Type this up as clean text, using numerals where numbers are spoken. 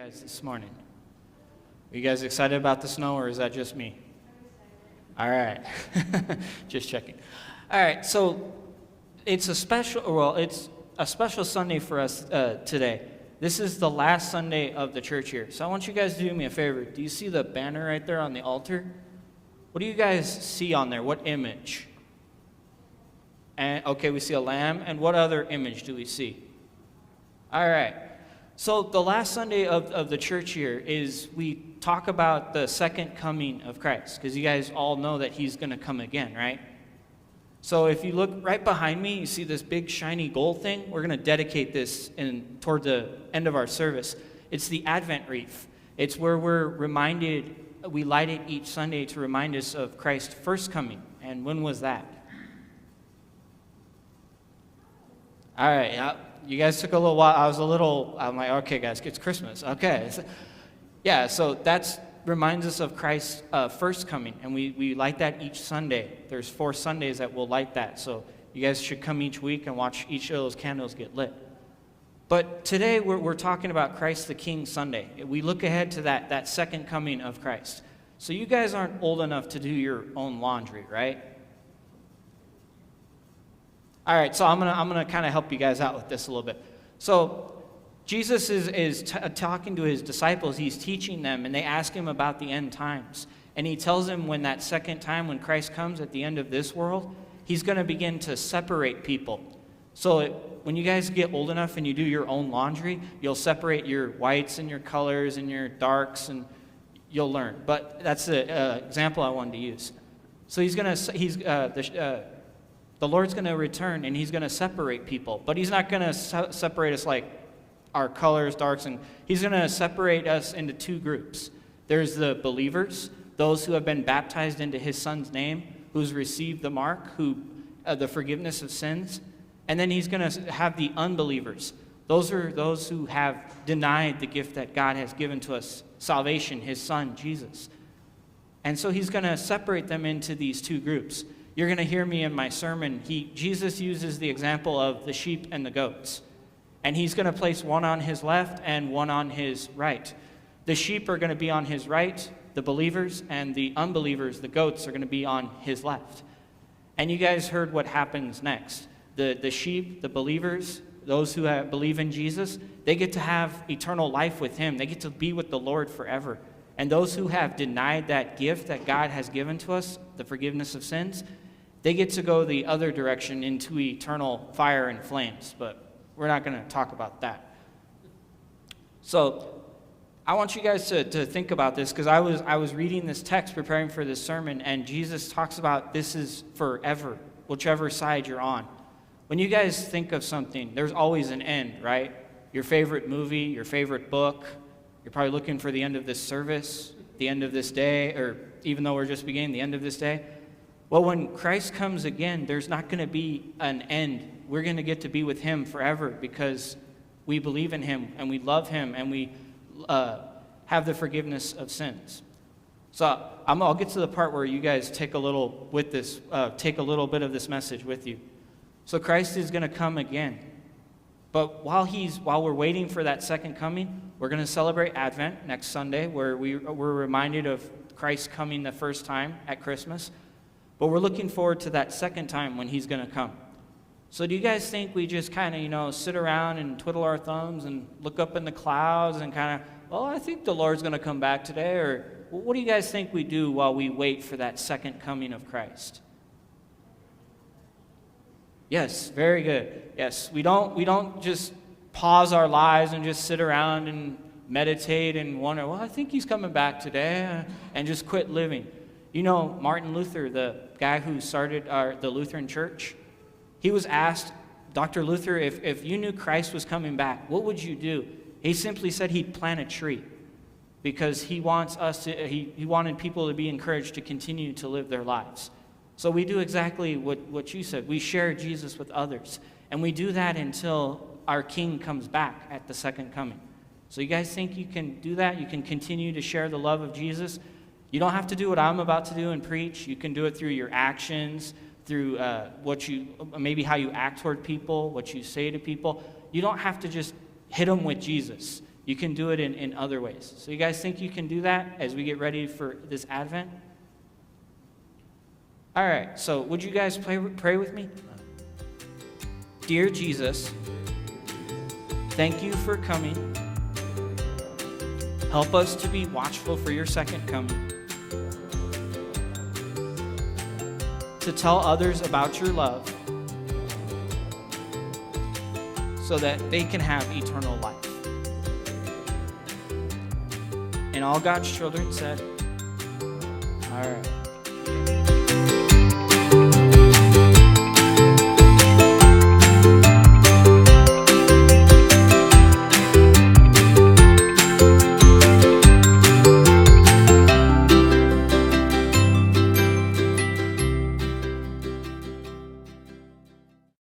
guys this morning? Are you guys excited about the snow, or is that just me? All right. Just checking. All right, so it's a special Sunday for us today. This is the last Sunday of the church year. So I want you guys to do me a favor. Do you see the banner right there on the altar? What do you guys see on there? What image? And okay, we see a lamb. And what other image do we see? All right. So the last Sunday of the church year is we talk about the second coming of Christ, because you guys all know that he's going to come again, right? So if you look right behind me, you see this big shiny gold thing. We're going to dedicate this toward the end of our service. It's the Advent wreath. It's where we're reminded, we light it each Sunday to remind us of Christ's first coming. And when was that? All right, you guys took a little while. I'm like, okay, guys, it's Christmas. Okay. Yeah, so that reminds us of Christ's first coming, and we light that each Sunday. There's 4 Sundays that we'll light that, so you guys should come each week and watch each of those candles get lit. But today we're talking about Christ the King Sunday. We look ahead to that second coming of Christ. So you guys aren't old enough to do your own laundry, right? All right, so I'm gonna kind of help you guys out with this a little bit. So Jesus is talking to his disciples. He's teaching them, and they ask him about the end times. And he tells them when that second time, when Christ comes at the end of this world, he's going to begin to separate people. So when you guys get old enough and you do your own laundry, you'll separate your whites and your colors and your darks, and you'll learn. But that's the example I wanted to use. So the Lord's going to return, and he's going to separate people. But he's not going to separate us like our colors, darks, and he's going to separate us into 2 groups. There's the believers, those who have been baptized into his son's name, who's received the mark, the forgiveness of sins. And then he's going to have the unbelievers. Those are those who have denied the gift that God has given to us, salvation, his son, Jesus. And so he's going to separate them into these 2 groups. You're going to hear me in my sermon. Jesus uses the example of the sheep and the goats. And he's going to place one on his left and one on his right. The sheep are going to be on his right, the believers, and the unbelievers, the goats, are going to be on his left. And you guys heard what happens next. The sheep, the believers, those who believe in Jesus, they get to have eternal life with him. They get to be with the Lord forever. And those who have denied that gift that God has given to us, the forgiveness of sins, they get to go the other direction into eternal fire and flames. But we're not going to talk about that. So I want you guys to think about this, because I was reading this text preparing for this sermon, and Jesus talks about this is forever, whichever side you're on. When you guys think of something, there's always an end, right? Your favorite movie, your favorite book, you're probably looking for the end of this service, the end of this day, or even though we're just beginning, the end of this day. Well, when Christ comes again, there's not going to be an end. We're going to get to be with him forever because we believe in him and we love him and we have the forgiveness of sins. So I'll get to the part where you guys take a little bit of this message with you. So Christ is going to come again. But while we're waiting for that second coming, we're going to celebrate Advent next Sunday, where we're reminded of Christ coming the first time at Christmas. But we're looking forward to that second time when he's going to come. So do you guys think we just kind of, sit around and twiddle our thumbs and look up in the clouds and I think the Lord's going to come back today? Or what do you guys think we do while we wait for that second coming of Christ? Yes, very good. Yes, we don't just pause our lives and just sit around and meditate and wonder, I think he's coming back today, and just quit living. You know, Martin Luther, the guy who started the Lutheran church, he was asked, Dr. Luther, if you knew Christ was coming back, what would you do? He simply said he'd plant a tree, because he wanted people to be encouraged to continue to live their lives. So we do exactly what you said. We share Jesus with others. And we do that until our King comes back at the second coming. So you guys think you can do that? You can continue to share the love of Jesus? You don't have to do what I'm about to do and preach. You can do it through your actions, through maybe how you act toward people, what you say to people. You don't have to just hit them with Jesus. You can do it in other ways. So you guys think you can do that as we get ready for this Advent? All right, so would you guys pray with me? Dear Jesus, thank you for coming. Help us to be watchful for your second coming. To tell others about your love so that they can have eternal life. And all God's children said, all right.